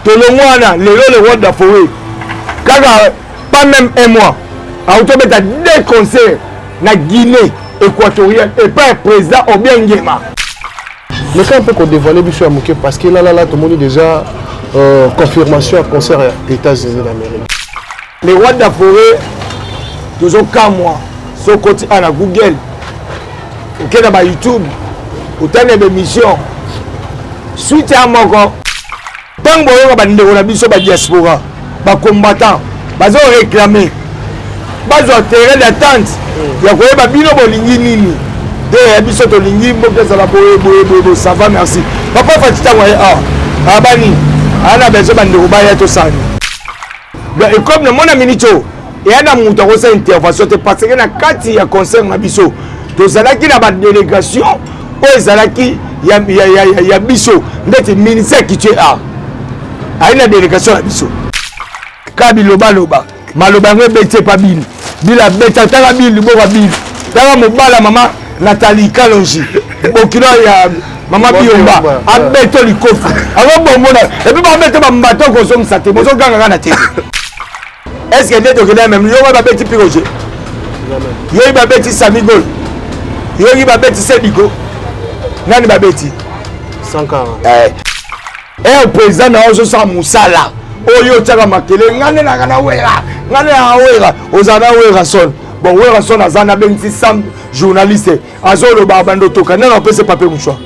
Tolongwana, le roi de la forêt. Pas même un mois. A autobeta 2 concerts na Guinée équatoriale et pas un président Obiang Nguema. Mais quand on peut dévoiler Bissou Amouké parce que là, tout le monde est déjà confirmation à concert aux États-Unis d'Amérique. Les rois de la forêt, ils ont qu'à moi. Ce côté à la Google, au Canada, YouTube, au terme de mission. Suite à mon corps, tant que on a mis sur la diaspora, les combattants, ils ont réclamé. Ils ont terrain d'attente. Il y a quoi bino bolingi nini. De biso to lingi mboka za la boye ça va merci. Papa fatita wa abani. Ana bezo bande kubaya to sani. Et comme le mon aminito, et ana muta ko sa intervention te parce que na kati ya concert na biso. To zalaki na ba délégation o zalaki ya biso ndete ministère qui tu a. Aina délégation na biso. Kabiloba loba. Maloba ngebe pas bil. Bila beta tala bil bo bil. Tala mobala mama Nathalie Kalonji. Okino ya mama Biomba. Abeto likofu. Alo bomona. Et puis ba beto ba mbato ko so msate. Mozo ganga na tete. Est-ce que ndete okina même yo ba beti piroje? Yo ba beti Samigol. Yo ba beti Sediko. Nani ba beti? Sankara. Le président na ozo sa musala. Oyo tshaka makele ngane na kana wera. Ngane na wera. Ozana wera son. Bon, wera son azana benti sam journaliste. Azolo ba bando toka na na pese papier mouchoir.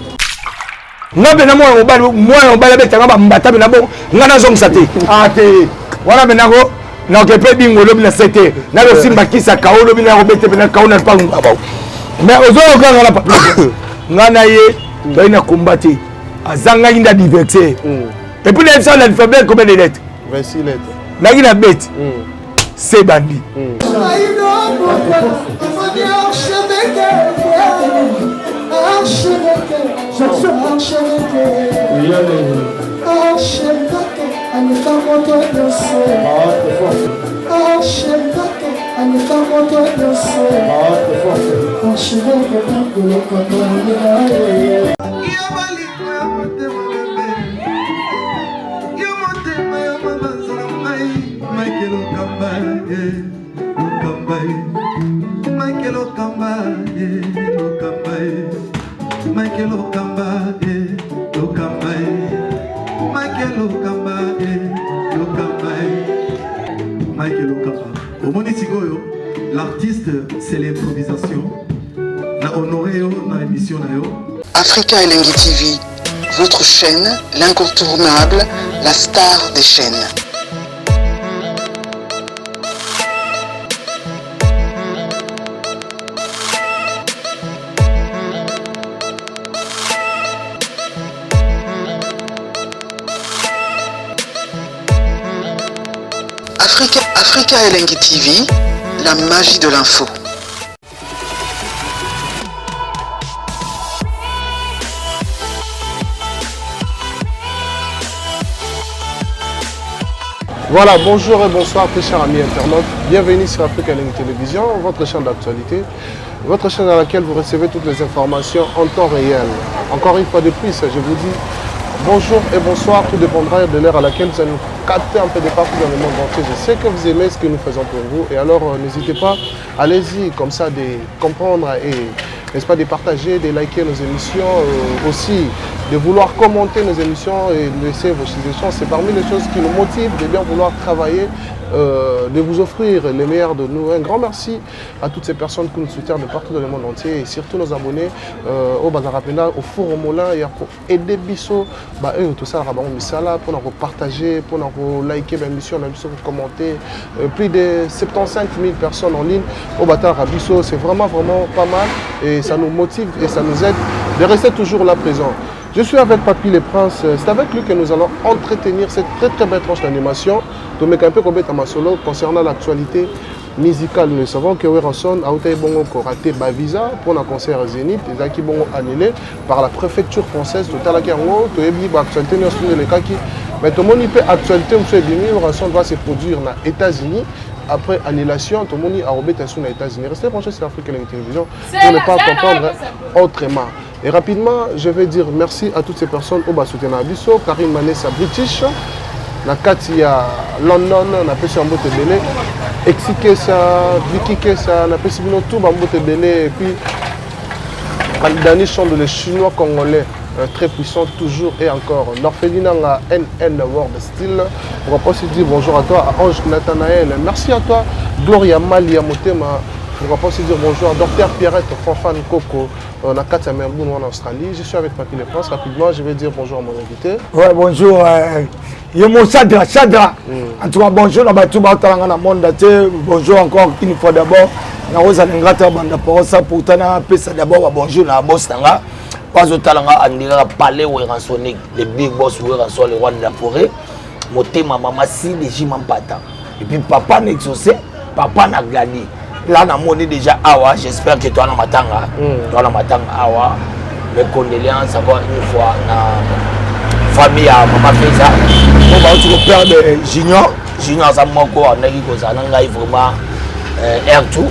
Ngabe na moi bala betanga ba mbata na bon ngana zo msate. Ate. Wana benako na kepe bingo lobi na sete. Na lo simba kisa kaolo bina ko bete bina kaona pa ngaba. Mais ozolo kanga la papier. Ngana ye baina combattre. Azanga inda divertir. Et puis les gens l'alphabet combien de lettres? 26 lettres. Là il a bête. C'est bandit. L'artiste, c'est l'improvisation. La honoré dans l'émission. Africa Elengi TV, votre chaîne, l'incontournable, la star des chaînes. Africa Elengi TV, la magie de l'info. Voilà, bonjour et bonsoir très chers amis internautes. Bienvenue sur Africa Elengi Télévision, votre chaîne d'actualité. Votre chaîne dans laquelle vous recevez toutes les informations en temps réel. Encore une fois de plus, je vous dis bonjour et bonsoir, tout dépendra de l'heure à laquelle vous allez nous capter un peu de partout dans le monde entier. Je sais que vous aimez ce que nous faisons pour vous et alors n'hésitez pas, allez-y comme ça de comprendre et n'est-ce pas de partager, de liker nos émissions, aussi de vouloir commenter nos émissions et laisser vos suggestions. C'est parmi les choses qui nous motivent de bien vouloir travailler, de vous offrir les meilleurs de nous. Un grand merci à toutes ces personnes qui nous soutiennent de partout dans le monde entier et surtout nos abonnés au Bazarapenda, au Forum Molin et pour aider Bisso, tout ça, pour nous partager, pour nous liker l'émission, pour commenter. Plus de 75 000 personnes en ligne au Bazarapenda, c'est vraiment pas mal et ça nous motive et ça nous aide de rester toujours là présent. Je suis avec Papy Le Prince, c'est avec lui que nous allons entretenir cette très belle tranche d'animation de Mekampe Kobeta Masolo concernant l'actualité musicale. Nous savons que Weranson a été raté visa pour un concert à Zénith et qui sont annulé par la préfecture française de Talakiango. Tu as actualité mais tout le monde peut actualité Weranson va se produire aux États-Unis. Après annulation, tout le monde a robé aux États-Unis. Restez branchés sur Africa Elengi Télévision pour ne pas comprendre autrement. Et rapidement, je vais dire merci à toutes ces personnes au Bassoutena Abisso, Karine Manessa British, Nakati ya London, na pesi mbote belé. Expliquer ça, Vicky ça, na pesi bino tout mbote belé et puis Dani chante les Chinois congolais. Très puissant toujours et encore. Norphéline à NN World Style. On va pas se dire bonjour à toi, à Ange Nathanaël. Merci à toi, Gloria Malia Motema. On va pas se dire bonjour à Dr Pierrette Fanfan Coco. On a 4 Melbourne en Australie. Je suis avec Papy Les Princes. Rapidement, je vais dire bonjour à mon invité. Ouais, bonjour. Yemo Chadra. En tout cas, bonjour à tout le monde. Bonjour encore une fois d'abord. Na rosa ngata banda porosa pourtant pesa d'abord bonjour na boss nanga. Pas au talent à dire parler ou rançonner les big boss ou rançonner les rois de la forêt. Mon thème maman si les jimam pata. Et puis papa n'exaucé, papa n'a gladi. Là on a monné déjà awa, j'espère que toi na matanga. Toi na matanga awa. Mes condoléances encore une fois na famille à maman Feza. On va aussi le père de Junior ça moko on a dit que ça n'a vraiment R2.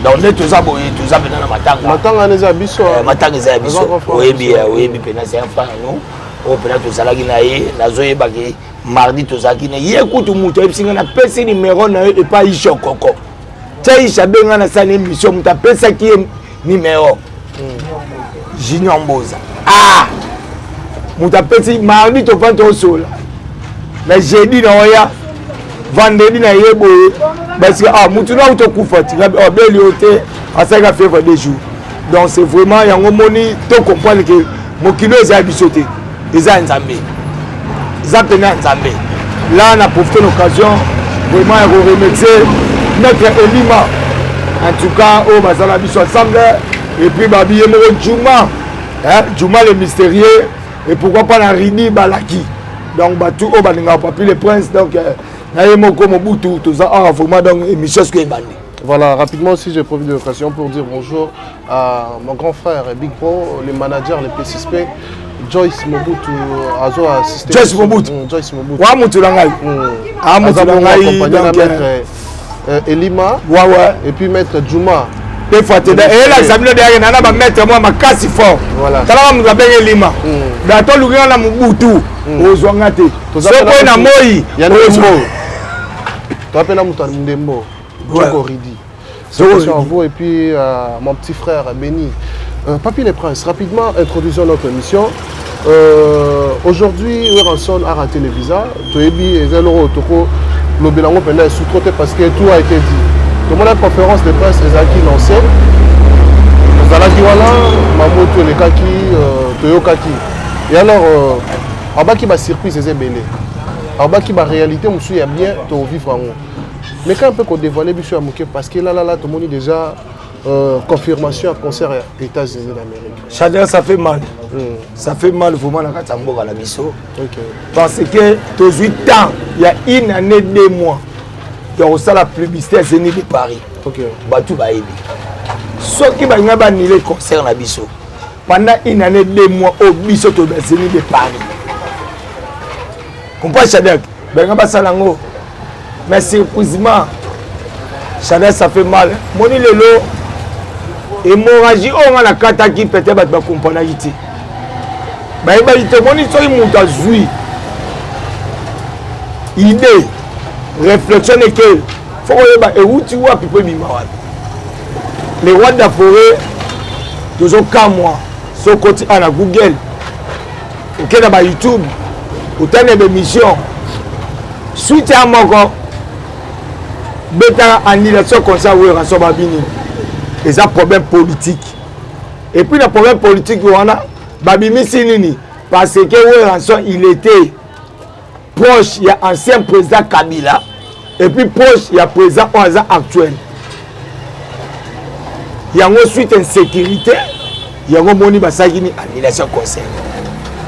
Donc tout ça maintenant na matanga. Matanga les abisso. Matanga les abisso. Oui bien c'est un frère nous. Au pena tout ça là qui naie, na zoé baki mardi tout ça qui naie. Écoute muto ebisinga na pesi numéro na et pas Isho Koko. Tei shabenga na sa émission muta pesa qui numéro. Junior Mboza. Ah. Muta pesi mardi to fanto sola. Mais jeudi na oya. Vendredi na yebo parce que mutu na uto kufati na obeli ote asaka faire des jours. Donc c'est vraiment yango moni to comprendre que mokilo eza bisoté eza nzambe eza pena nzambe. Là on a profité de l'occasion vraiment de remercier notre Elima en tout cas au bazala biso ensemble et puis babi yemo Juma Juma le mystérieux et pourquoi pas la Rini Balaki. Donc batu au baninga Papy Les Princes donc voilà, rapidement aussi j'ai profité de l'occasion pour dire bonjour à mon grand frère Big Pro, le manager, le P6P, Joyce Mobutu, Azo assisté. Joyce Mobutu. Joyce Mobutu. Wa mutu langai. Ah mutu langai donc Elima. Ouais. Et puis maître Juma. Et là examiner derrière nana ba mettre moi ma casse fort. Voilà. Tala mu ba benga Elima. Da to lugira na Mobutu. Ozwanga te. Soko na moi. Ya Ndembo. Tu appelles la moutarde Ndembo. Ridi. C'est à vous et puis mon petit frère Béni. Papy Les Princes, rapidement introduisons notre émission. Aujourd'hui, Weranson a raté le visa. Toebi et Zeloro Toko Lobelango pendant sous-traité parce que tout a été dit. Tout le monde a une conférence de presse les acquis lancés. Zalaki wala, Mamoto le kaki, Toyokaki. Et alors, Abaki ba circuit c'est belé. Abaki ba réalité, monsieur y a bien to vivre en haut. Mais quand on peut dévoiler Bichou Amouké parce que là, tout le monde déjà confirmation à concert aux États-Unis d'Amérique. Chadra, ça fait mal. Ça fait mal vraiment à la Bisso. Okay. Parce que tous 8 ans, il y a une année, 2 mois, il y a aussi la publicité à Zénith de Paris. Batou Baïbi. Ce qui va annulé le concert à la Bisso. Pendant une année, 2 mois, au Bisso de Zénith de Paris. Comprenez Chadra? Ben Salango. Mais sérieusement, Chadra, ça fait mal. Moni Lelo, hémorragie, on a la carte qui peut-être va comprendre. Mais il te moni sur une montagne jouie. Idée, réflexion et que faut que et où tu vois people bimawad. Les rois de la forêt, toujours comme moi, sur côté à la Google, au Canada YouTube, au terme de mission, suite à mon corps. Beta annulation comme ça oui rançon babini et ça problème politique et puis le problème politique on a babimi sinini parce que oui rançon il était proche il y a ancien président Kabila et puis proche il y a président Oaza actuel il y a ensuite insécurité il y a moni basakini annulation conseil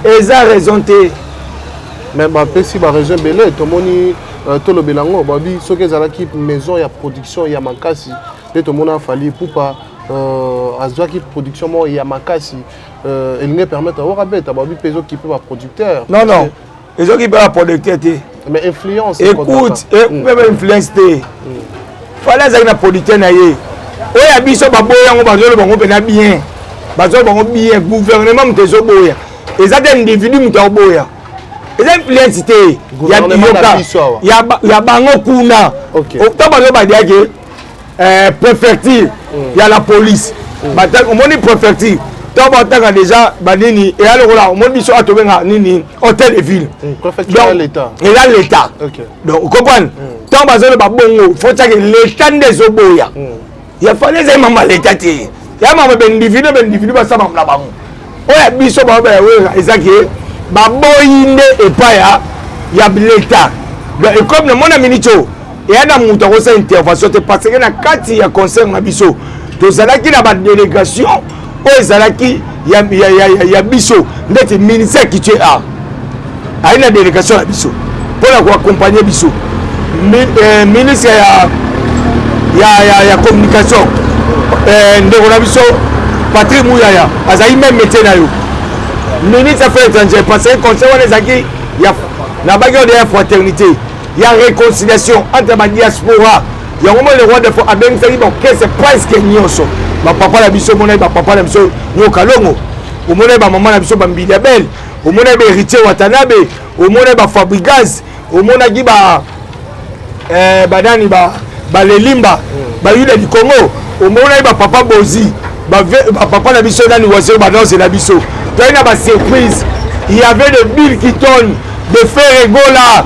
et ça raison té mais ba pesi ba raison belé to moni tout le Bélango, Babi, ce que zalaki maison, il y a production, il y a makasi. Et tout le monde a fallu pour pas qui production, il y a makasi. Il ne permet pas de faire Babi peso qui peut pas producteur. Non non, les gens qui peuvent pas producteur. Mais influence. Écoute, même influence té. Fallait ça na producteur na yé. Oh ya biso baboya ngo bazolo bango pena bien. Bazolo bango bien gouvernement mtezo boya. Et ça des individus mtaboya. eza influence te ya bango kuna to bazo badiaki préfecture ya la police omoni préfecture to batanga déjà banini eya lokola omoni biso atobenga nini hôtel de ville eza l'état donc okomprendre ntango bazoloba bongo faut tiake l'état nde ezoboya ya fale ezali mama l'état te ya mama bendividu basala na bango oyo biso baobeya ezaki baboyi nde epai ya l'état donc comme namona miniti oyo eya na moto akosala intervention te parce que na kati ya concert na biso tozalaki na badélégation oyo ezalaki ya biso ndeti ministère culture art ayi na délégation ya biso mpona koaccompagne biso ministre ya communication ndeko na biso Patrick Mouyaya azali même métier na yo ministre affaires étrangères parce que conseil wana ezalaki na baki oyo ya fraternité ya réconciliation entre badiaspora yango mo le roi de fo abengisaki bakese presque nyonso bapapa na biso omonai bapapa na biso nyoka longo omonai bamama na biso bambiliabel omonai baheritier watanabe omonai bafabrigaz omonaki banani balelimba bayuda du congo omonai bapapa bozi bapapa na biso nani waseo badanse na biso toyei na basurprise il y avait de billes qui tournent de fer egola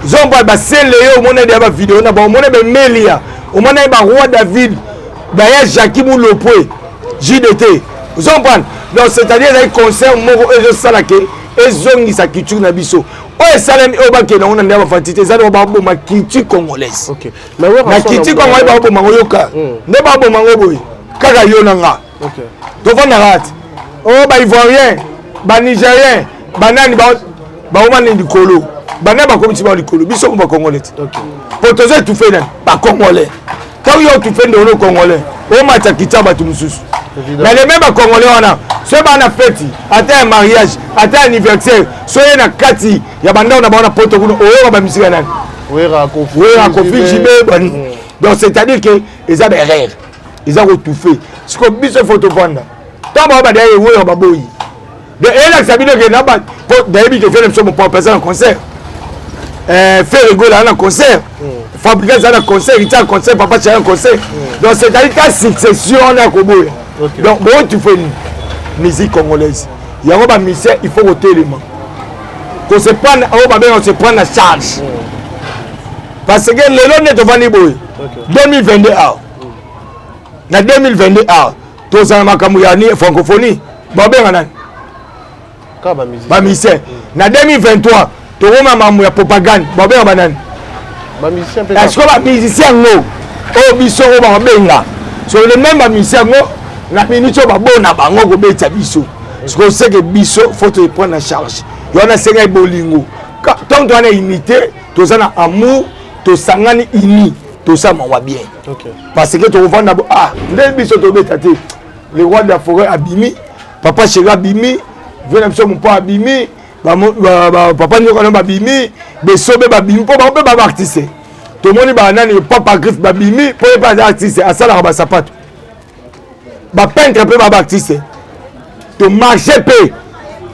zomba basele yo omonai deya bavideo na baomonai bamelia omonai baroi david baya jaki mulopwe jdt ozompane donc c'est-à-dire ezali concert moko ezosalake ezongisa culture na biso oyo esalami oyo bakende yango na ndeya bafanti te eza nao baboma culture congolaise na culture congolaise babomango yoka nde babomango boye kaka yo na nga tofandaka ati oyo baivoirien banigérien banani baomani likolo banani bakomisi bao likolo biso mo bacongolais te po tozo etufe nani bacongolais ntango yo otufe nde ono congolais omata kitya bato mosusu na leme bacongolais wana so bana feti ata ya mariage ata ya anniversaire so ye na kati ya bandao na baona poto kuna oyoka bamisika nani wera kofi jibe bani donc c'est-à-dire que eza berere eza kotufe siko biso fo tovanda ntango bao badaya ewoyo baboyi de elakisa bino ke na bato dayebi ke fene biso mopa eza na concert faire rigoler à un concert, fabriquer ça un concert, il y a un concert, papa c'est un concert. Donc c'est-à-dire que la succession on a Kobo. Donc bon tu fais une musique congolaise. Il y a un ministère, il faut voter les mains. Qu'on se prenne, on se prend la charge. Parce que le long est devant les boys. 2022 ans. Na 2022 ans. Tous en makamuyani francophonie. Babé anan. Ba ministère. Na 2023 tokoma mamu ya propagande babenga banani est-ce que bamusicien ngo oyo biso oyo babenga so le même bamusicien ngo na minute oyo babona bango kobeta biso parce que seke biso faut te prendre en charge yo na senga bolingo tant on a unité toza na amour tosangani uni tosala mawa bien parce que tokofanda nde biso tobeta te le roi de la forêt abimi papa chéri abimi vena biso mopo abimi papa nyoko na babimi besobe babimi po ba ba artiste to moni ba nani papa griffe babimi po pas artiste asala ba sapato ba peintre pe ba artiste to marcher pe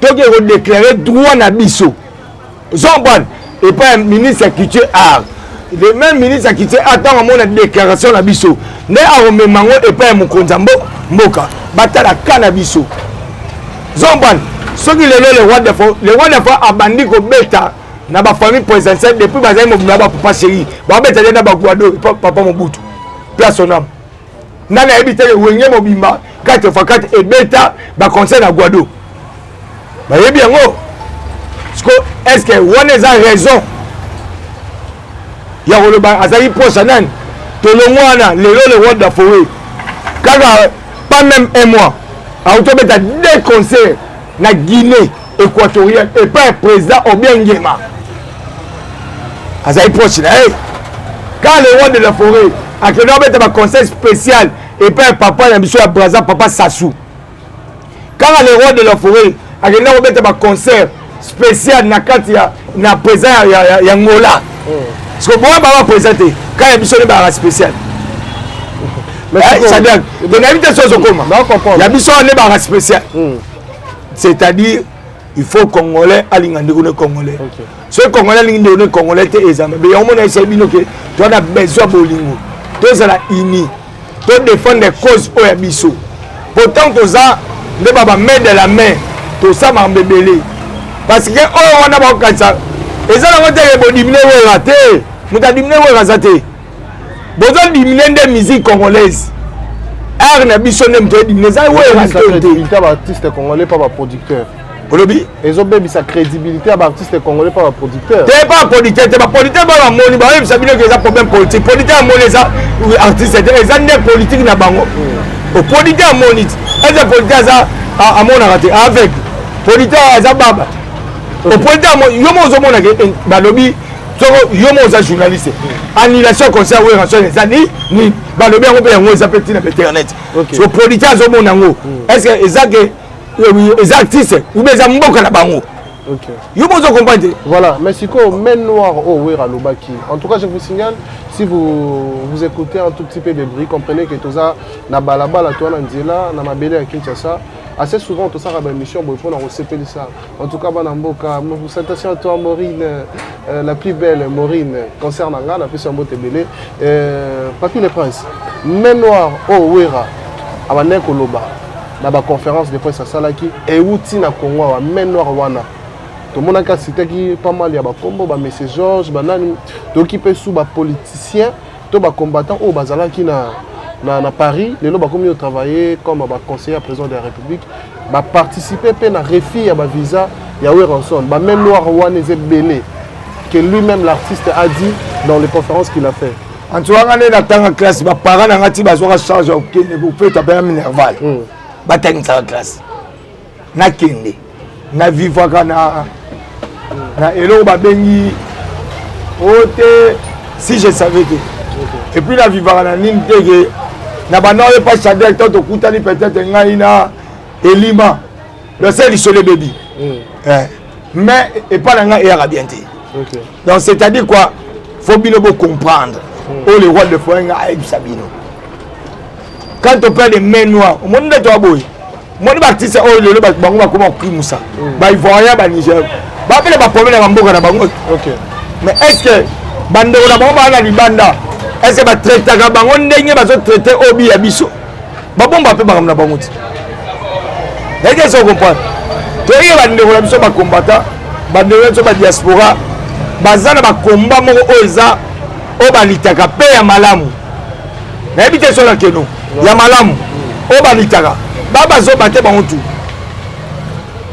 to ke redéclarer droit na biso zomban et pas ministre culture art le même ministre culture attend mon déclaration na biso ne a rememango et pas mon konzambo mboka batala kana biso zomban soki lelo le roi de fois abandi kobeta na bafamille présidentielle depuis bazali mobima bapapa chéri babeta nde na baguado papa mobutu place son âme nani ayebi te wenge mobimba 4x4 ebeta baconseil na guado bayebi yango est ce que wana eza raison ya koloba azali proche nani tolongo wana lelo le roi de la forêt kaka pas même un mois autobeta 2 concerts na Guinée équatoriale et pas un président Obiangema azali proche na quand le roi de la forêt a que nous un conseil spécial et pas un papa na biso ya Brazza papa Sassou quand le roi de la forêt a que nous un concert spécial na kati ya na président ya Ngola parce que moi ba présenter quand il biso ba spécial ça dire de l'invitation comme il y a biso ne ba spécial c'est-à-dire il faut congolais alingande on congolais ce congolais alingande congolais te ezama mais on mona essayer bino que tu as besoin bolingo to ça la ini to défendre les causes o ya biso pourtant to ça ne baba main de la main to ça mambebele parce que oh on a ba kansa ezala ngote bo diminuer o raté muta diminuer o raté besoin diminuer des musiques congolaises art na biso nem to diminuer ça o raté ba artiste congolais pas ba producteur Olobi ils ont bien sa crédibilité à artiste congolais pas un producteur. Tu n'es pas un producteur, tu n'es pas producteur, tu n'es pas un moni. Tu sais bien qu'il y a un problème politique. Producteur à moni, ça, artiste, ils ont des politiques dans bango. Au producteur à moni, est-ce que producteur à mon raté avec producteur à Zababa. Au producteur à moni, yomo zomo na ke balobi, yomo za journaliste. Annulation concert ou rançon les années ni balobi on peut on s'appelle sur internet. Au producteur à zomo nango. Est-ce que exact les artistes ou bien les mboka na bango. Ok. Vous pouvez comprendre. Voilà, mais si quoi, main noire au Wera Lobaki. En tout cas, je vous signale, si vous écoutez un tout petit peu de bruit, comprenez que tout ça, na balabala, toi, Nandila, na mabele à Kinshasa, assez souvent, tout ça, a une mission pour nous recéper ça. En tout cas, Banamboka, vous faites attention à toi, Maureen, la plus belle, Maureen, concernant la plus en beauté belé. Papi le Prince, main noire au Wera, à Baneko Loba. Dans la conférence de presse à Salaki et outil na Congo wa main noire wana tout le monde a cité qui pas mal ya ba combo ba monsieur Georges banani to qui peut sous ba politicien to ba combattant au bazalaki na Paris les ba comme travailler comme ba conseiller président de la République ba participer pe na refi ya ba visa ya Weranson ba main noire wana ezebele que lui-même l'artiste a dit dans les conférences qu'il a fait. En tout cas on est dans la classe ba parents na ngati ba zo charge au Kenya vous peut taper minerval. Bataille sa classe na kende na vivre kana na elo ba bengi ote si je savais que et puis la vivre na nintege na bana pas chader to kutani peut-être ngai na elima le seul isolé baby mais et pas na ngai era bien OK donc c'est-à-dire quoi faut bien comprendre oh le roi de foinga avec Sabino. Quand on parle de main noire, on monde de toi boy. Mon artiste oh le bango ba comment prix Moussa. Ba ivoirien ba Niger. Ba pele ba problème na mboka na bango. OK. Mais est-ce que bande na bango ba na libanda? Est-ce que ba traiter ka bango ndenge ba zo traiter obi ya biso? Ba bomba pe ba na bango. Est-ce que vous comprenez? To yi bande na biso ba combattant, bande na ba diaspora, bazana ba combat moko oza o ba litaka pe ya malamu. Na ebite so la keno. Ya malamu o balitaka baba zo bate bango tu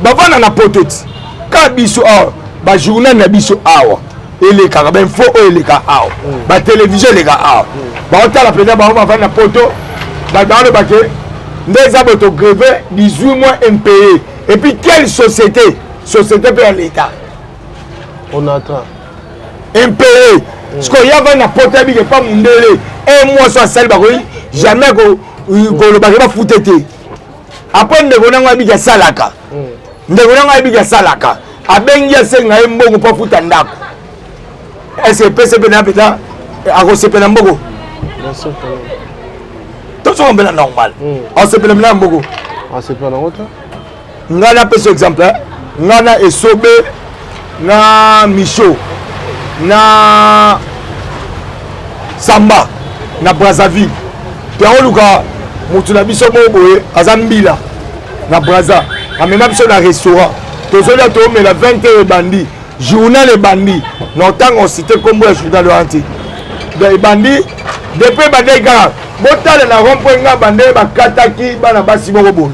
bavana na pototi ka biso awa ba journal na biso awa eleka ba info o eleka awa ba télévision eleka awa ba otala pena ba bavana na poto ba dans ba ke ndeza boto grévé 18 mois impayé et puis quelle société pour l'état on attend impayé parce que y avait na poto bi ke pas mundele un mois soit sel ba ko jamais ko le bagage va foutre. Après ndeko nanga bika salaka. Ndeko nanga bika salaka. Abengi asenga mbongo pa futa ndako. Est-ce que PCP na peta a recepé na mbongo? Bien sûr. Tout ça on est normal. On se peut na mbongo. Ah c'est pas la route. Ngana pe ce exemple. Ngana esobe na Micho na Samba na Brazzaville. Pierre Luka mutu na biso boye azambila na Brazza amema biso na restaurant tozola to me la 20 bandi journal bandi notango cité kombo ya journal anti de bandi depuis badeka botala na rompoinga bande bakataki bana basi boko boye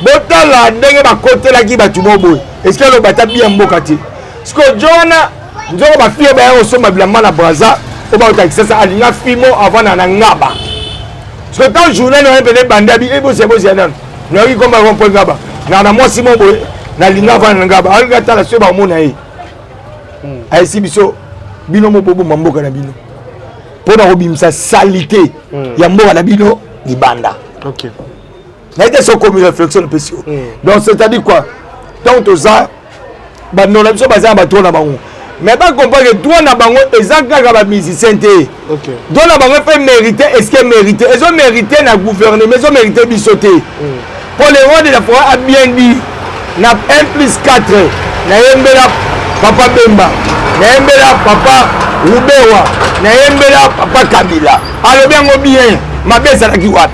botala ndenge bakotelaki batu boye est-ce que lo bata bien mboka ti sko jona nzoko ba fie ba yo soma bilamba na Brazza o ba utakisa sa alinga fimo avant na ngaba. Parce que quand journée on peut bandabi et bon c'est non nous qui comme on peut ngaba na moi Simon boy na linga va ngaba alga tala so ba mona yi ay si biso bino mo bobo mamboka na bino pona robimsa salité ya mboka na bino ni banda. OK. Na été so comme réflexion spéciale. Donc c'est-à-dire quoi tant aux ça bando na biso baza ba tona bango. Mais pas comprendre que toi na bango ezaka ka ba musicien té. OK. Donc la bango fait mériter est-ce que mériter ils ont mérité na gouvernement ils ont mérité bisoté. Pour les rois de la foi a bien dit na 1+4 nayembela papa Bemba nayembela papa Rubewa nayembela papa Kabila alobi yango bien mabe ezalaki wapi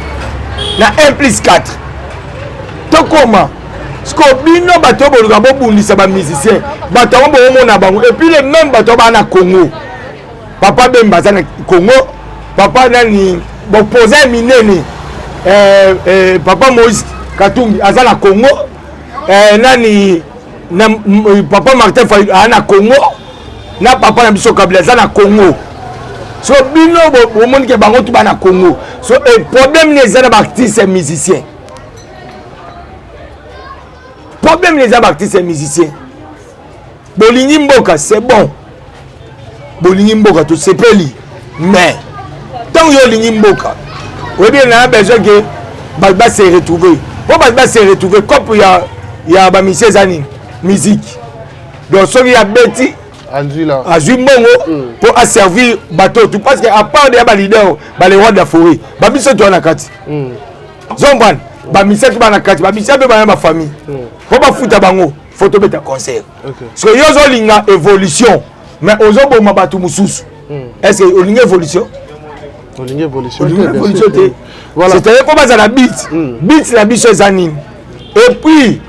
na 1+4 tokoma sko bino bato boluka bobundisa bamusicien bato yango bomona bango et puis les mêmes bato bana Congo papa Bemba aza na Congo papa nani bopoza minene papa Moïse Katumbi aza na Congo nani na papa Martin Fayulu aza na Congo na papa na biso Kabila aza na Congo so bino bomoni ke bango tu ba na Congo so problème les artistes et musiciens problème les artistes et musiciens bolingi mboka c'est bon bolingi mboka to sepeli mais tant yo lingi mboka oui bien on a besoin que ba se retrouver pour ba se retrouver comme il y a ba monsieur zani musique donc so il y a beti azui mbongo pour asservir bateau tout parce que à part de ba leader ba les rois de la forêt ba biso to na kati zomban ba monsieur to ba na kati ba monsieur be ba na famille pour ba futa bango photo beta concert so yo zo linga évolution mais ozo boma batu mususu est-ce que olinga évolution voilà c'est-à-dire comment ça la beat beat la biso ezanine et puis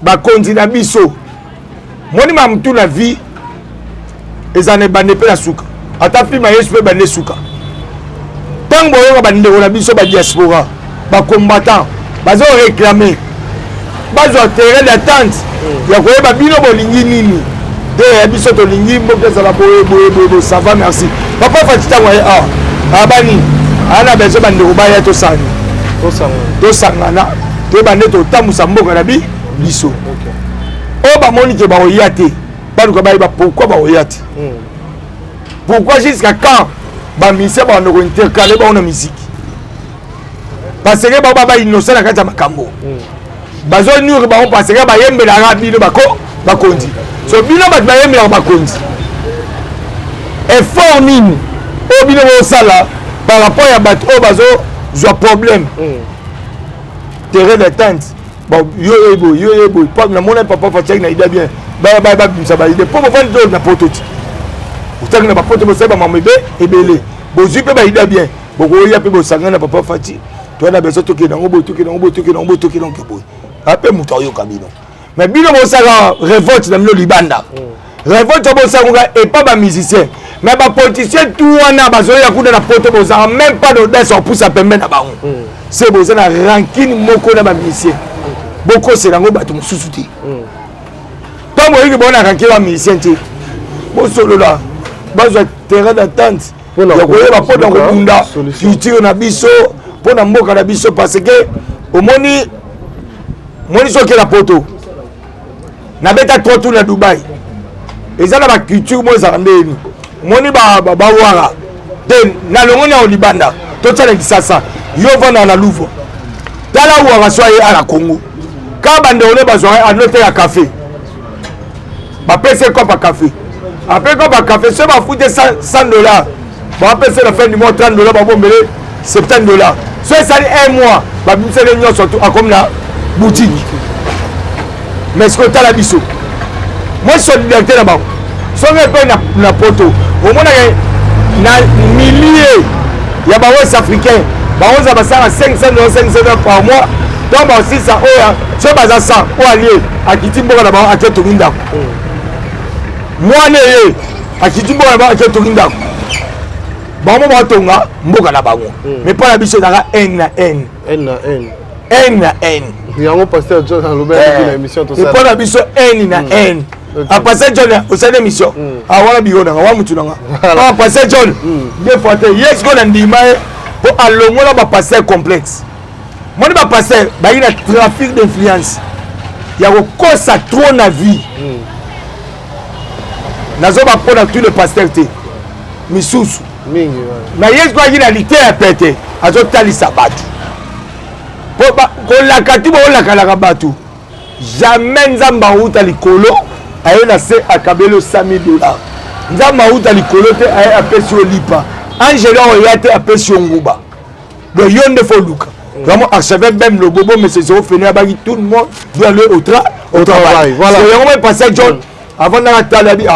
ba continue na biso moni ma mtu na vie ezane bande pe la suka ata fi ma yesu pe bande suka tango yo bande na biso ba diaspora ba combattant bazo réclamer bazo terrain d'attente ya koyeba bino bolingi nini de biso to lingi mboka za la boye ça va merci papa fatita wa abani ana bezo bande robaya to sangana to bande to tamusa mboka na biso o ba moni ke ba oyate ba luka ba pourquoi ba oyate pourquoi jusqu'à quand ba mise ba no intercaler ba na musique parce que ba innocent na kata makambo bazo nyuri ba on parce que ba yembela rabino ba kondi so bino ba yembela ba kondi effort nini o bino o sala par rapport à bato o bazo zo problème terrain d'attente bon yo ebo pas na mona papa fatia na ida bien ba bimsa ba ide pour vendre na pototi utang na ba poto bo seba mamebe ebele bo zupe ba ida bien bo ko ya pe bo sangana papa fati to na beso to ke na ngobo to ke na ngobo après muto yo kabino mais bino bo sala révolte na mino libanda révolte bo sala et pas ba musicien mais ba politicien tout wana bazo ya kuda na poto bo sala même pas de des pour ça pembe na bango c'est bo na rankine moko na ba musicien boko c'est ngo bato mususu ti to mo yiki bona rankine ba musicien ti bo solo là bazo terrain d'attente ya koyeba poto ngunda futur na biso pona mboka na biso parce que omoni soki la poto na beta trop tout na Dubaï ezala ba culture mo ezala ndeni moni ba wara den na longo na Libanda to tsala kisasa yo vana na Louvre tala wara soye ala Congo ka bande ole bazwa anote ya café ba pese kopa café après kopa café se ba fouté $100 ba pese la fin du mois $30 ba bombele $70 so ça un mois ba bimse le nyo surtout comme la boutique mais ce que tu as la biso moi solidarité là-bas so on peut na poto au moins na milliers ya ba West africain ba on za ba ça $500 par mois donc ba aussi ça so ba za ça o allié akiti mboka là-bas a keto winda moi né akiti mboka là-bas a keto winda ba mo ba tonga mboka là-bas mais pas la biso na N yango pasteur John alobe na émission to ça et pas la biso N na N a pasteur John au sein émission a wana bigo na wa mutu na a pasteur John des fois yes go na ndima pour alongola ba pasteur complexe moni ba pasteur ba ina trafic d'influence ya ko kosa trop na vie nazo ba pona tous les pasteurs te misusu mingi na yes go ina lité à péter azo talisa batu kolaka ti boolakalaka bato jamais nzambe auta likolo aye na se akabeli $100,000 nzambe auta likolo te aye apesi yo lipa angela oya te apesi yo nguba donc yo nde fo luka vraiment archevêque même le bobo mais c'est ofeni abaki tout le monde doit aller au travail. Voilà. On va passer John avant d'attendre la vie.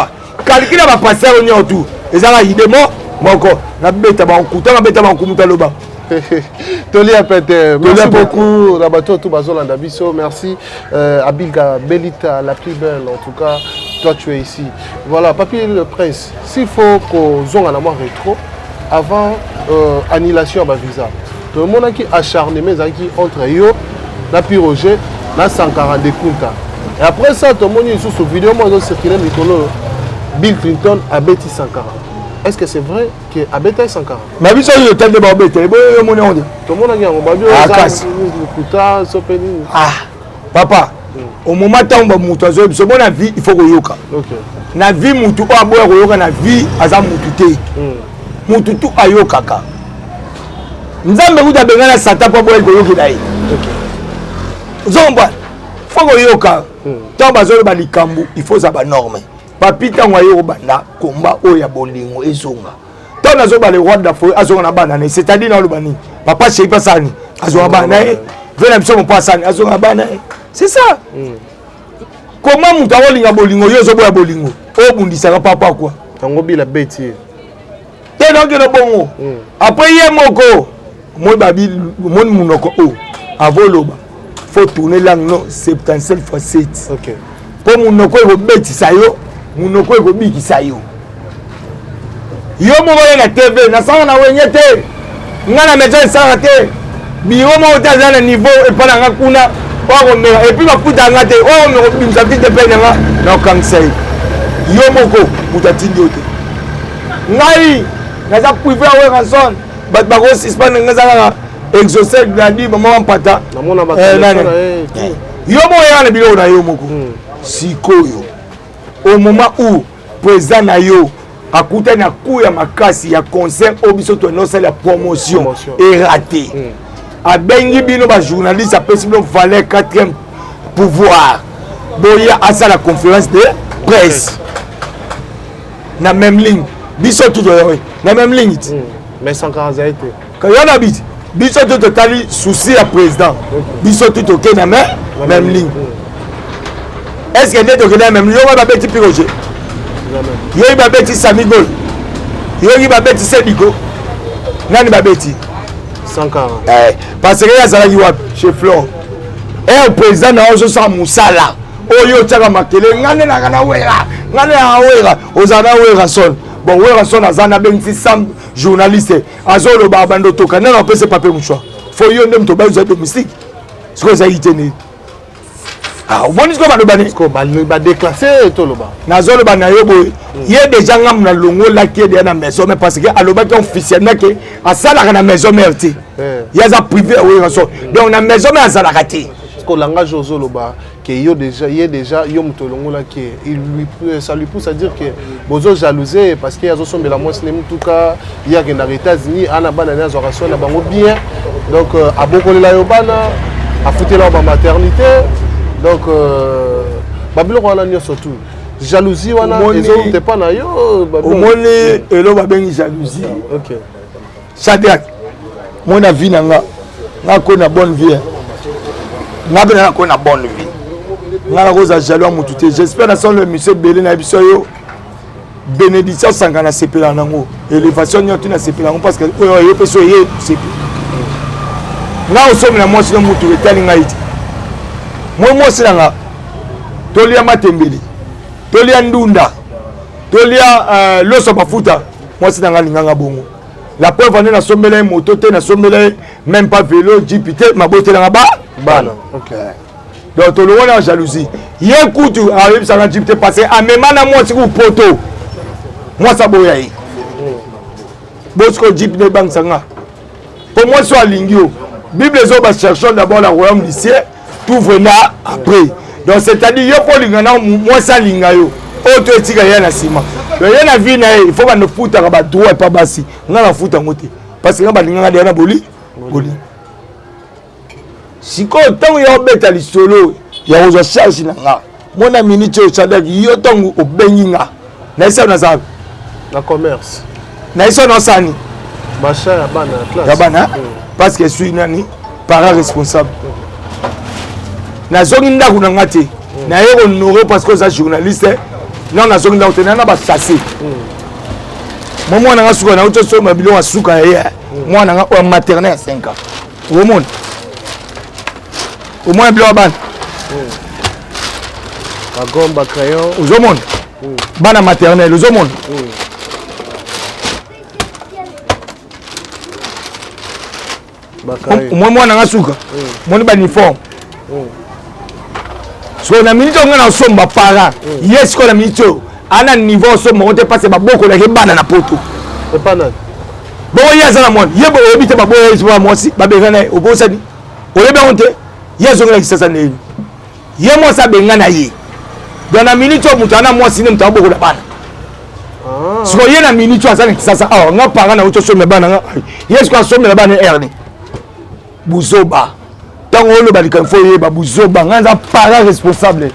Calcule va passer au niveau tout. Et ça va y démo. Moi encore, la bête va en coûter, la bête va en coûter le bas. Tolia Peter, merci beaucoup. Rabato Toubazola Dabiso, merci. Abilga Belita, la plus belle, en tout cas, toi tu es ici. Voilà, Papier le Prince, s'il faut qu'on zone en amour rétro, avant annulation de visa. Tout le monde qui acharné, mais qui entre eux, la Roger, la 140 de Kunta. Et après ça, tout le monde est sur vidéo, moi je circulé Bill Clinton a bêti 140. Est-ce que c'est vrai que a bêti 140? Mais oui, ça y est, le temps de bêter. Tout le monde a ah, papa, au moment où on va monter, c'est bon la vie, il faut que yoka. La vie, mutu a boire yoka, la vie, azam mutute. Mututu ayoka ka. Nzambe uta bengana sata pa boire yoka dai. Zomba, faut que yoka. Tant bazolo ba likambu, il faut ça ba norme. Papi tango ayo banda komba oya bolingo ezonga. Tant nazo ba le roi d'Afrique azonga na bana, c'est-à-dire na lobani. Papa chez pas sani, azonga bana. Venez monsieur mon passani, azonga bana. C'est ça. Comment muta olinga bolingo yo zo boya bolingo? O bundisa papa quoi? Tango bi la bêtise. Té donc le bongo. Après hier moko, moi babi mon munoko o. Avoloba. Faut tourner langue non 77 x 7. OK. Pour munoko ko betisa yo. Munoko ko bikisa yo. Yo mo na TV na sanga na wenyete. Ngana mejo sanga te. Biro mo tazana niveau et pas na kuna. Et puis ma puta ngate. Oh me bimsa vite pe nga na kansai. Yo moko mutatindi yote. Ngai na za privé wa ranson. Bat ba ko suspend nga za exaucer grandi maman pata. Na mona ba. Yo mo ya na bilo na yo moko. Sikoyo. Au moment où président Nayo a coûté un coup à ma casse, il y a concert au biso to non c'est la promotion est raté. A bengi bino ba journaliste a possible valait 4e pouvoir. Boya à ça la conférence de presse. Na même ligne. Biso tout na même ligne. Mais sans caractère. Quand y en a bit, biso tout totali souci à président. Biso tout OK na même ligne. Est-ce que n'est pas même yo va bêti Piroger? Yo va bêti Samigol. Yo va bêti Sedigo. Nani va bêti 140. Parce que ya zala yiwa chez Flore. Et le président na ozo sa musala. Oyo tshaka makele ngane na kana wera. Ngane na wera. Ozana wera son. Bon wera son azana bengi sam journaliste. Azolo ba bando toka. Nana peut se papier mouchoir. Faut yo ndem to ba zo domestique. Ce que ça yitene. Ah, on dit que va déclasser tout le bas. Nazolo banayobo, il y a des gens qui ont longo là qui est dans la maison mais parce que aloba qui officiellement que à ça la na maison merti. Il y a ça privé oui raison. Donc on a maison mais à ça la raté. Parce que langage ozoloba que il y a déjà yo mutolongo là qui ça lui pousse à dire que bozo jalousé parce qu'il y a son de la moitié en tout cas il y a que dans les États-Unis ana bana na zoration na bango bien. Donc à bokolela yo bana à foutre là ba maternité. Donc, Babylone on a surtout jalousie wana ils ont pas na yo au monde et là ba bengi jalousie. OK. Shadrach mon avis nanga ngako na bonne vie. Ngabe na ko na bonne vie. Ngala koza jaloux mutute. J'espère que le monsieur Belé na biso yo bénédiction sangana sepela nango. Élévation nyoto na sepela parce que yo peso yé c'est. Nga osomi na mwasi na mutu etali ngaiti. Moi c'est là tolia matembeli tolia ndunda tolia loso bafuta moi c'est dans linganga bongo la preuve on est na sombele moto te na sombele même pas vélo jeep te mabote na ba bana. OK. Donc to lo na jalousie ye kutu arrive ça na jeep te passer a même na moi c'est ku poto moi ça boya yi bosko jeep de bank sanga pour moi soit lingio bible zo ba cherchons d'abord la royaume du ciel tout venant après. Donc c'est-à-dire yo ko lingana moi ça lingayo auto etika ya na sima. Donc ya na vie na il faut ba no futa ba droit pas basi. Na na futa ngote parce que ba lingana de na boli. Siko tango ya obeta lisolo ya ozo charge na nga. Mona minute o Shadrach yo tango obengi nga. Na isa na za la commerce. Na isa na sani. Bacha ya bana classe. Ya bana parce que je suis nani parent responsable. Na zongi ndaku na ngate na ye honoré parce que ça journaliste non na zonga otena na ba chasser mwana nga suka na uto so mabilo wa suka ye mwana nga o maternelle à 5 ans au monde au moins bilo ban ba gomba crayon au monde bana maternelle au monde moi mwana nga suka moni ba uniforme so na minute on na somba para yes ko na minute ana niveau so mo te passer ba boko la ke bana na poto e pana bo yeza na mon yebo obite ba boye so mo si ba be ngana obosani olebe onte yezo ngala kisasa ne ye mo sa be ngana ye do na minute mutu ana mo si ne mta boko la bana so ye na minute asana kisasa ah nga para na uto so me bana nga yes ko so me bana erni buzoba tango lo ba likan fo ye ba buzoba nga para responsable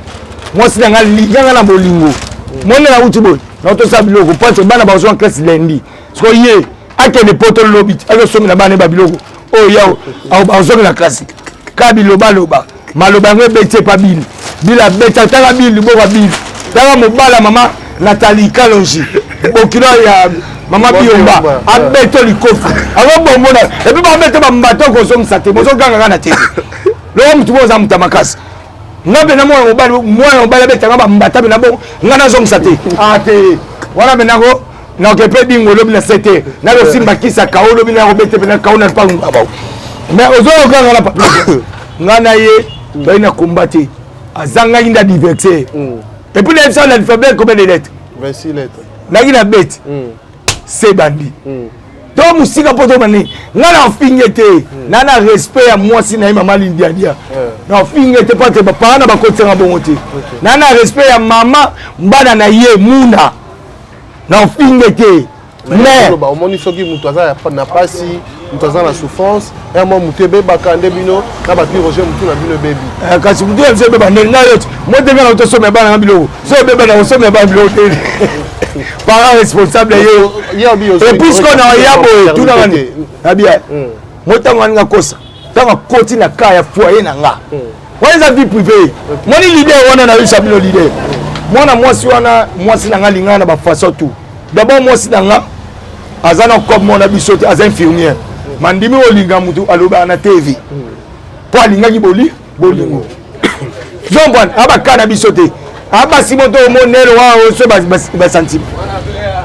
mo si nga liga na bolingo mo na uti boy na to sabilo ko pense bana ba zo en classe lundi so ye akene poto lobby alo so na bana ba biloko oh yao au ba zo na classe kabilo baloba maloba ngwe bete pa bil bila beta tanga bil bo ba bil tanga mo bala mama Nathalie Kalonji okilo ya mama biomba abeto likofu abo bomona et puis ba mettre ba mbato ko so msate mo so ganga na tete lo mtu boza mtamakasi ngabe na mwana mbala betanga ba mbata na bo ngana zo msate ate wana benako na kepe dingo lobi na sete na lo simba kisa kaolo bina ko bete bina kaona pa ngaba mais ozo ganga la pa ngana ye baina combattre azanga inda diverser et puis les gens l'alphabet combien de lettres 26 lettres na gina bête c'est bandi donc musika poto mani ngana fingete nana respect ya mwasi na mama lindia dia na fingete pate ba parana ba kotsenga bongote nana respect ya mama mbana na ye muna na fingete mais ba omoni soki mutu aza na pasi mutu aza na souffrance et moi mutebe bakande bino na ba Roger mutu na bino baby kasi mutu ya beba ndenga yote mo denga na to so me bana na bilo so beba na so me bana bilo parent responsable et puisqu'on a yabo tout dans na bien motango nga kosa tanga koti na kaya foyer na nga wana vie privée moni leader wana na yisa bino leader mwana mwasi wana mwasi na nga linga na ba façon tout d'abord mwasi na nga azana comme mon abisote az infirmière mandimi olinga mutu aloba na TV po alinga ki bolingo donc bon abakana bisote aba simoto monelo wa so ba sentiment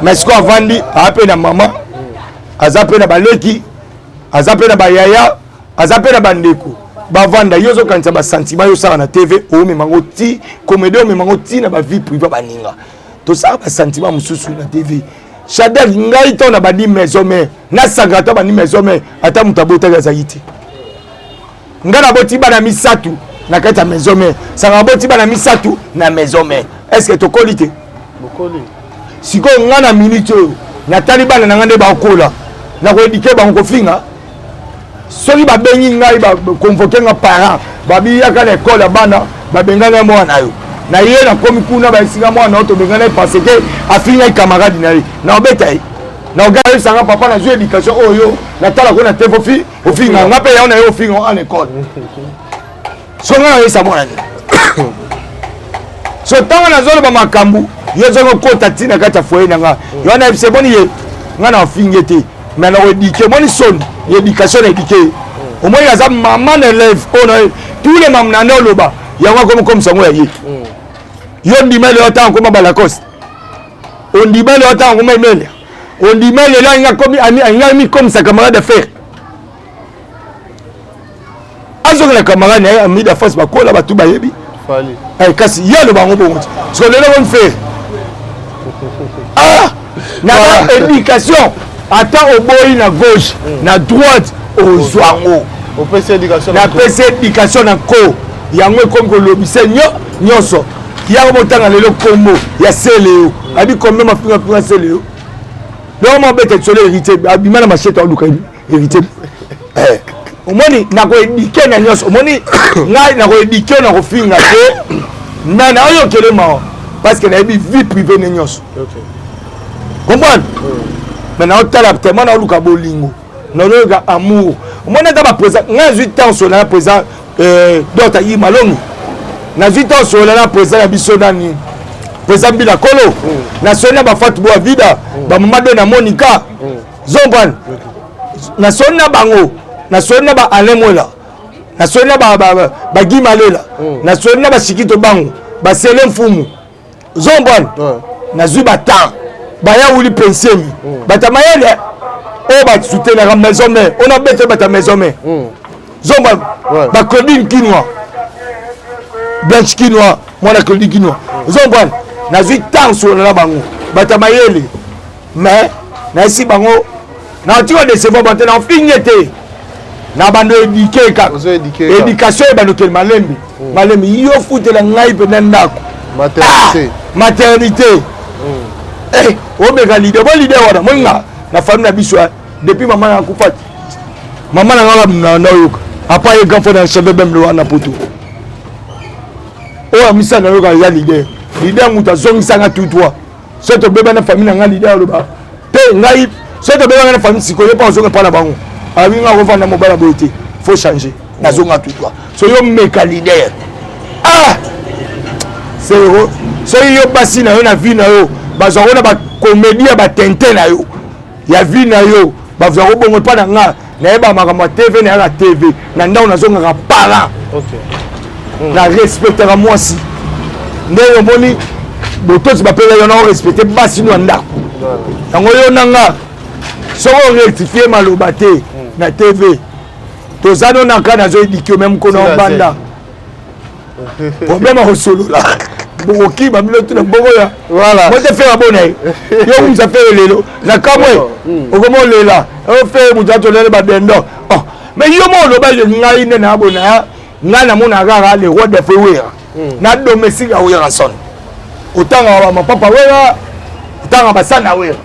mais ce qu'on vandi ape na mama azape na baleki azape na bayaya azape na bandeko bavanda yozo kanisa ba sentiment yo sala na TV o me mango ti comédie o me mango ti na ba vie privée baninga to ça ba sentiment mususu na TV Chadel ngai to na bandi maison mais na sagrata bandi maison mais ata mutabota ga zaiti ngana boti bana misatu na kata maison mais ça boti bana misatu na maison mais est-ce que to qualité bokoli siko ngana minute na talibana na ngande ba kola na ko edike ba ko finga soli ba bengi ngai ba convoquer nga parents ba bi ya kana école bana ba bengana mwana yo na ye na komi kuna ba singa mwana auto bengana parce que afinga camarade na ye na obetai na ogaye sanga papa na jeu éducation oyo na tala ko na tefo fi ofinga ngape ya na yo ofinga en école so nga ye sa mwana ni so tanga na zolo ba makambu ye zongo kota tina kata foyer na nga yo na c'est boni ye nga na ofinga te mais na éduquer moni son éducation éduquer au moins ya za maman élève on tous les mamans na loba yango comme sango ya ye yo ndimele otanga koma balacoste on ndimele otanga koma email on ndimele là nga komi ami comme sa camarade de faire azonga la camarade na ami da face ba kola ba tuba yebi fali ay kasi yalo bango bongo so le on fait ah na éducation attends au boy na gauche na droite au zwango au PC éducation na PC éducation na ko yango comme ko lobise nyonso ya botanga lelo kombo ya seleo abi kombe mafinga pinga seleo donc mo bete solo hérité abima na machete aluka hérité omoni na ko éduquer na nyonso omoni ngai na ko éduquer na ko finga te na na yo kelema parce que na bi vie privée na nyonso OK comprendre mais na otala tellement na aluka bolingo na loga amour omoni ta ba présent ngai 8 ans sur la présent dota yi malongi nazita osola na président ya biso nani président Bila Kolo na sona ba Fatou Boavida ba Mamadou na Monica Zomban na sona bango na sona ba Alemola na sona ba Gimalela na sona ba Sikito bango ba Selem Fumu Zomban na zuba temps ba ya wuli pensemi batamayele o ba soutenir la maison mère on a bête bata maison mère Zomban ba Claudine Kinois Blanche Kinois moi Claudine Kinois Zomban na zui temps sur la bango batamayele mais na si bango na tu vas décevoir bata na finité na bando éduquer ka éducation ba no kel malembi yo fouté la ngai pe ndako maternité eh o mega leader bon leader wana monga na famille na biso depuis maman na kufat maman na ngala na yoka apa ye grand frère na cheve bem lo na poto o amisa na yoka ya leader muta zongisa nga tutwa soto beba na famille na nga leader lo ba te ngai soto beba na famille sikoyo pa zonga pa na bango abi nga ko vanda mobala bote faut changer na zonga tutwa so yo meka leader c'est heureux so yo basi na yo na vie na yo bazona ba comédie ba tente na yo ya vie na yo bazona bongo pa na nga na ba makama TV na la TV na ndao na zonga ka parent na respectera moi si ndeo moni botozi ba pele yo na respecter basi no ndako yango yo nanga so rectifier maloba te na TV tozano na kana zo dikio même kono banda problème au solo là boki ba milo tuna bongo ya voilà moi te faire abonné yo vous a fait lelo na kamwe okomo lela o fait mujato lele ba dendo oh mais yo mo lo ba je ngai ne na abona ngana mona gara le roi de fewera na domestique a wera son otanga ba mapapa wera otanga ba sana wera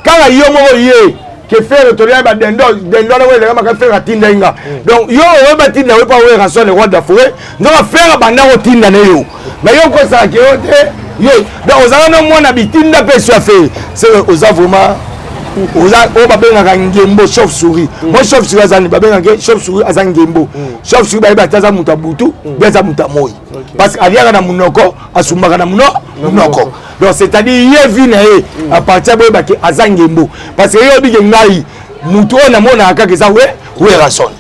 kala yo mo ye que faire to ba dendo na wera ma ka faire tinda inga donc yo we ba tinda we pa wera son le roi de fewera no faire banda o tinda ne yo mais yo ko sa ke ote yo donc ozana no mona bitinda pe so fait c'est oza vraiment oza o babenga ka ngembo chauve souris moi chauve souris azani babenga ke chauve souris azani ngembo chauve souris ba taza muta butu beza muta moi parce que aliaka na munoko asumaka na munoko donc c'est-à-dire ye vina e à partir de ba ke azani ngembo parce que yo bige ngai mutu ona mona ka ke za we rason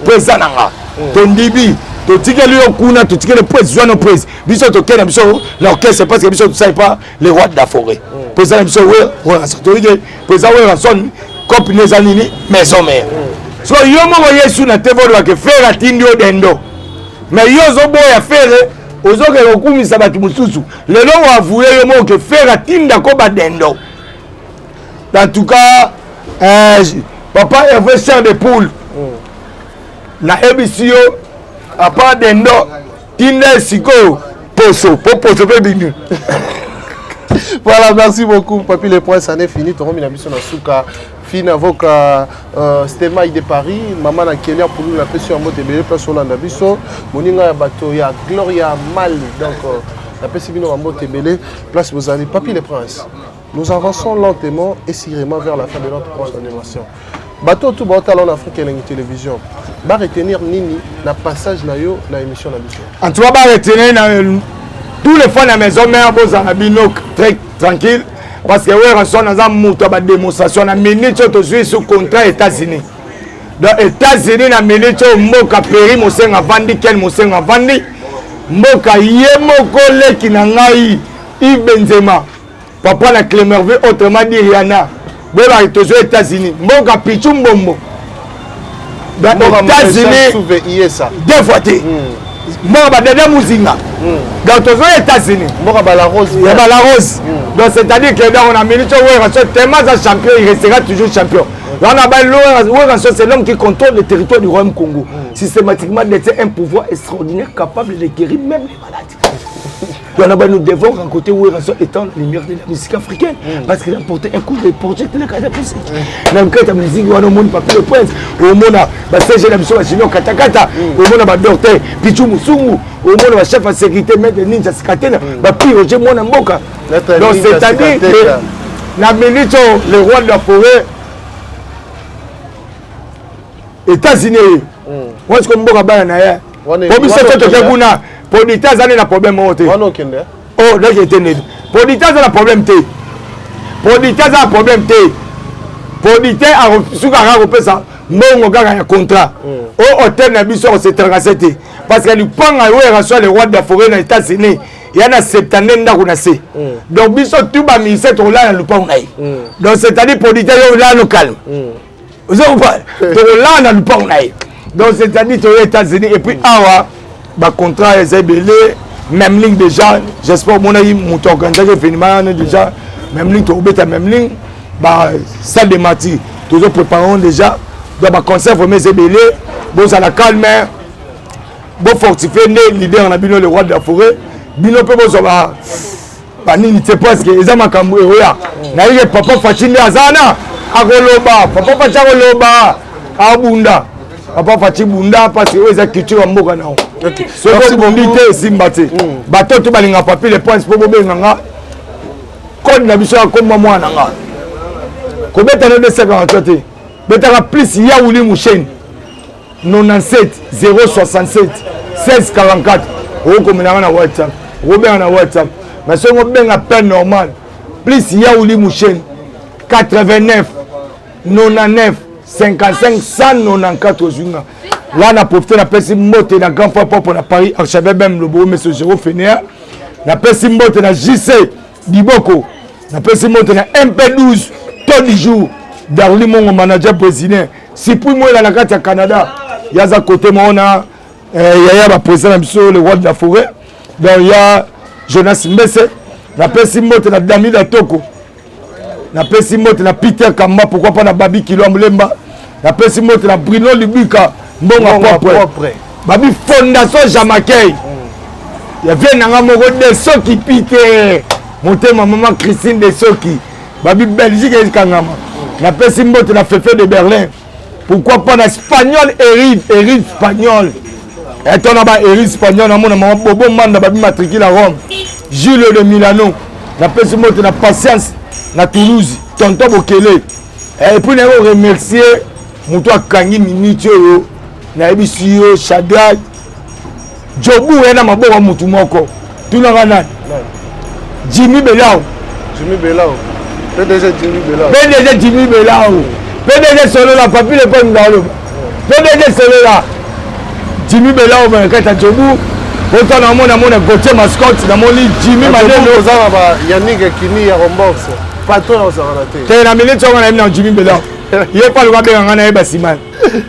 pesa nanga tondibi to tikeli yo kuna to tikeli président no président biso to kena biso l'orchestre parce que biso to sai pas les rois de la forêt président biso we rason to ige président we rason copine zanini maison mère so yo mo yesu na tevo lo ke faire atindi o dendo mais yo zo boya faire ozo ke okumisa batu mususu lelo wa avoué yo mo ke faire atinda ko ba dendo en tout cas papa avait chair de poule na ebisio à part dendo tinda siko poso pe binu. Voilà, merci beaucoup Papi les points ça n'est fini to romi na biso na suka fina voka Stemaï de Paris maman na Kenya pour nous la pression en mode de place sur la biso moninga ya bato ya Gloria Mal donc la pression en mode de place vous allez Papi les princes nous avançons lentement et sûrement vers la fin de notre animation. Bateau tout bateau en Afrique et la télévision. Va retenir Nini na passage na yo na émission na biso. En tout cas, va retenir tous les fois na maison mère boza na bino très tranquille parce que ouais rançon na muto ba démonstration na minute to suis sous contrat États-Unis. Dans États-Unis na minute moka peri mosenga vandi ken mosenga vandi moka yemoko leki na ngai Yves Benzema papa na Clémerville autrement dit Rihanna. Beba toujours États-Unis moka pichu mbombo dans États-Unis deux fois té moi ba dada muzinga dans toujours États-Unis moi ba la rose donc c'est-à-dire que dans on a minute ouais tellement un champion il restera toujours champion là on a ba c'est l'homme qui contrôle le territoire du Royaume Congo systématiquement détient un pouvoir extraordinaire capable de guérir même les maladies. Nous devons rencontrer Ouéranson étant les meilleurs de la musique africaine parce qu'il a porté un coup de projet de la musique. Même quand la musique, on a mon papier le prince, au monde a Serge Lamso, Chino Katakata, au monde a docteur Pichu Musungu, au monde a chef de sécurité, maître Ninja Skatena, Papi Roger Monamboka. Donc c'est-à-dire que la minute, le roi de la forêt, États-Unis, moi je suis comme Boka Banaya. Pour moi, c'est tout le monde. Producteur ça n'a problème monter. Oh non kende. Oh là j'ai été né. Producteur ça n'a problème té. Producteur ça a problème té. Producteur a sous gara repé ça. Mbongo gaga un contrat. Au hôtel na biso c'est tracasseté parce que lui panga ouais reçoit le roi de la forêt dans les États-Unis. Il y en a 70 ans qu'on a c'est. Donc biso tout ba ministère là le panga. Donc c'est-à-dire producteur là no calme. Vous avez pas là dans le panga. Donc c'est-à-dire aux États-Unis et puis awa ba contrat est belé même ligne déjà j'espère mon ami mon organisation finalement déjà même ligne to beta même ligne ba salle de mati toujours préparons déjà donc ba conserve mais c'est belé bon ça la calme bon fortifier les leader en abino le roi de la forêt bino pe bo ba nini c'est parce que ezama kambo ya na ile papa Fachinde azana akoloba papa Fachakoloba abunda papa Fachi bunda parce que eza culture mboka na OK. C'est bon bonité simbate bato to balinga papier les points pour bobenga nga code na biso comme moi na nga ko beta no 248 beta plus ya wuli musheni 97 067 16 44 o komina na WhatsApp o benga na WhatsApp mais so mo benga peine normal plus ya wuli musheni 89 99 55 194 jours. Là, on a profité de la personne motte dans grand fois pour Paris. Je savais même le beau monsieur Jérôme Fénéa. La personne motte dans JC Diboko. La personne motte dans MP12 tous les jours. Darli mon manager brésilien. Si pour moi dans la carte à Canada, il y a à côté moi on a le président le roi de la forêt. Donc il y a Jonas Mbese. La personne motte dans Dami Toko. Na pesi mote na Peter Kamba pourquoi pas na Babi Kilo Mlemba na pesi mote na Bruno Lubuka mbonga propre Babi fondation Jamakei ya vient nanga moko de soki Peter monter ma maman Christine de soki Babi Belgique ekangama na pesi mote na Fefe de Berlin pourquoi pas na espagnol Eric espagnol et on a ba Eric espagnol na mona maman bobo manda Babi matricule à Rome Jules de Milano na pesi mote na patience na Toulouse tonton Bokele et puis on remercier muto akangi minute yo na ebisi yo Shadrach Jobu ena maboko mutu moko tunanga nani Jimmy Belao PDG Jimmy Belao PDG solo la papi le pon ngalo PDG solo la Jimmy Belao ba kata Jobu autant na mona Gauthier mascotte na moli Jimmy Madelo za ba Yannick Kini ya Rombox patron au Saranaté. C'est la minute on a mis Jimmy Belao. Il est pas le gars ngana e basiman.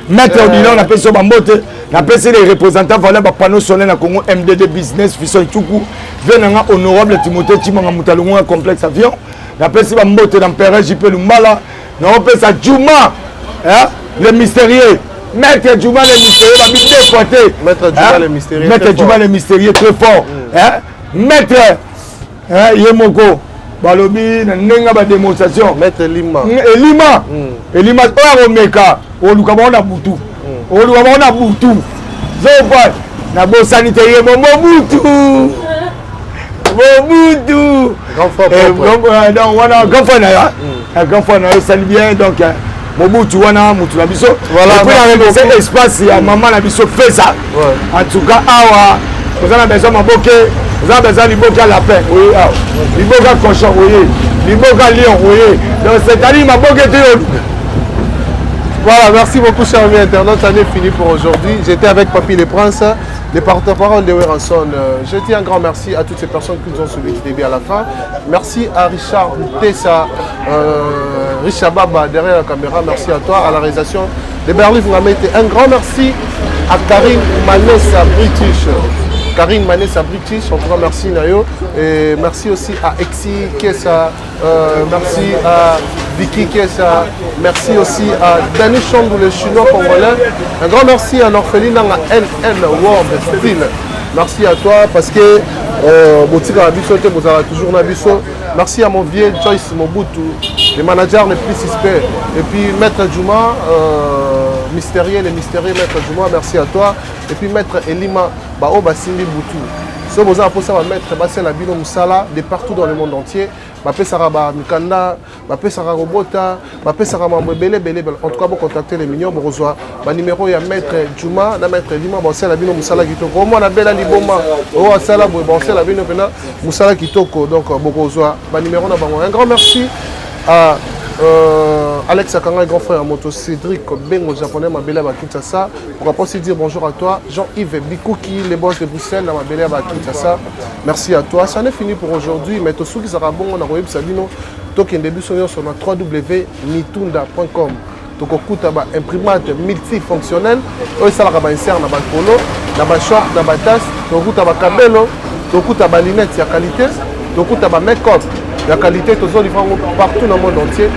Maître Odilon na peso bambote, na pesi les représentants voilà ba panneau solaire na Congo MDD business Fisson Tuku. Venanga honorable Timothée Chimanga Mutalungu complexe avion. Na pesi bambote d'empereur JP Lumbala. Na pesa Juma. Hein? Le mystérieux. Maître Juma le mystérieux va bien déporter. Maître Juma le mystérieux. Maître Juma le mystérieux très fort. Hein? Maître Yemoko balobi na nenga ba démonstration Maître Lima Elima o meka o luka ba na butu zo pa na bo sanitaire Mobutu grand frère donc wana grand frère na ya grand frère na sali bien donc Mobutu wana mutu na biso voilà pour espace ya maman na biso feza en tout cas awa vous avez besoin maboke vous avez besoin liboka lapin oui liboka cochon oui liboka lion oui donc c'est-à-dire maboke te. Voilà, merci beaucoup chers amis internautes, ça n'est fini pour aujourd'hui. J'étais avec Papy Les Princes, les porte-parole de Weranson. Je dis un grand merci à toutes ces personnes qui nous ont suivis du début à la fin. Merci à Richard Tessa, Richard Baba derrière la caméra. Merci à toi, à la réalisation de Berlin. Un grand merci à Karine Manessa British. Karine Manessa British, en tout cas merci Nayo. Et merci aussi à Exi Kessa, merci à Vicky Kessa, merci aussi à Danny Chambou, le chinois congolais. Un grand merci à l'orpheline à NN World Style. Merci à toi parce que vous avez toujours Nabiso. Merci à mon vieux Joyce Mobutu, les managers les plus suspects. Et puis Maître Juma, mystérieux Maître Juma, merci à toi. Et puis Maître Elima Bao Basindi Boutou. Si vous avez un maître, c'est la bino musala de partout dans le monde entier. Bapé Saraba Mikanda, Bapé Saraba Robota, Bapé Saraba Mbele. En tout cas, vous contactez les mignons, vous reçoivez le numéro, il y a maître Juma, la maître Lima, c'est la bino musala qui toko. Moi, la belle Liboma, c'est la bino musala qui toko. Donc, vous reçoivez le numéro. Un grand merci à Alex Akanga, grand frère à Moto Cédric Bengo japonais, ma belle à Kinshasa. Pour aussi dire bonjour à toi, Jean-Yves Bikouki, les boss de Bruxelles, ma belle à Kinshasa. Merci à toi. Ça n'est fini pour aujourd'hui, mais tout ce qui sera bon, on a reçu Sabino. Donc, un début sur www.nitunda.com. Donc, on a une imprimante multifonctionnelle. On a un insert dans le polo, dans le short, dans la tasse. Donc, on a un cabello, donc on a une lunette de qualité, donc on a un make-up. La qualité, tous les livres partout dans le monde entier.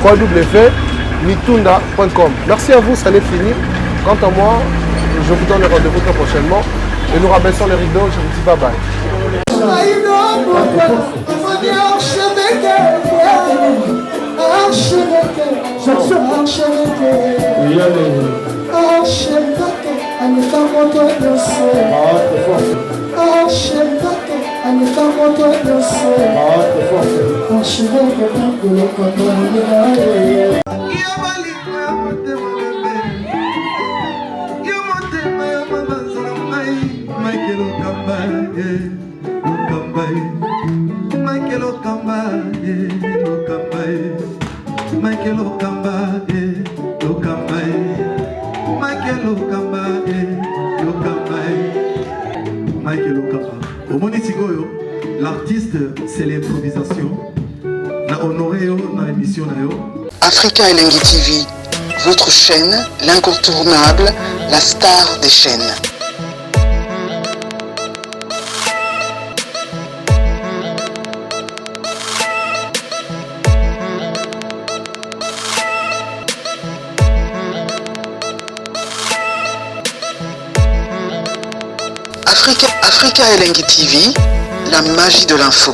www.nitunda.com. Merci à vous, ça n'est fini. Quant à moi, je vous donne rendez-vous très prochainement. Et nous rabaissons les rideaux. Je vous dis bye bye. L'artiste, c'est l'improvisation. La honoré dans l'émission. Africa Elengi TV, votre chaîne, l'incontournable, la star des chaînes. Africa Elengi TV, la magie de l'info.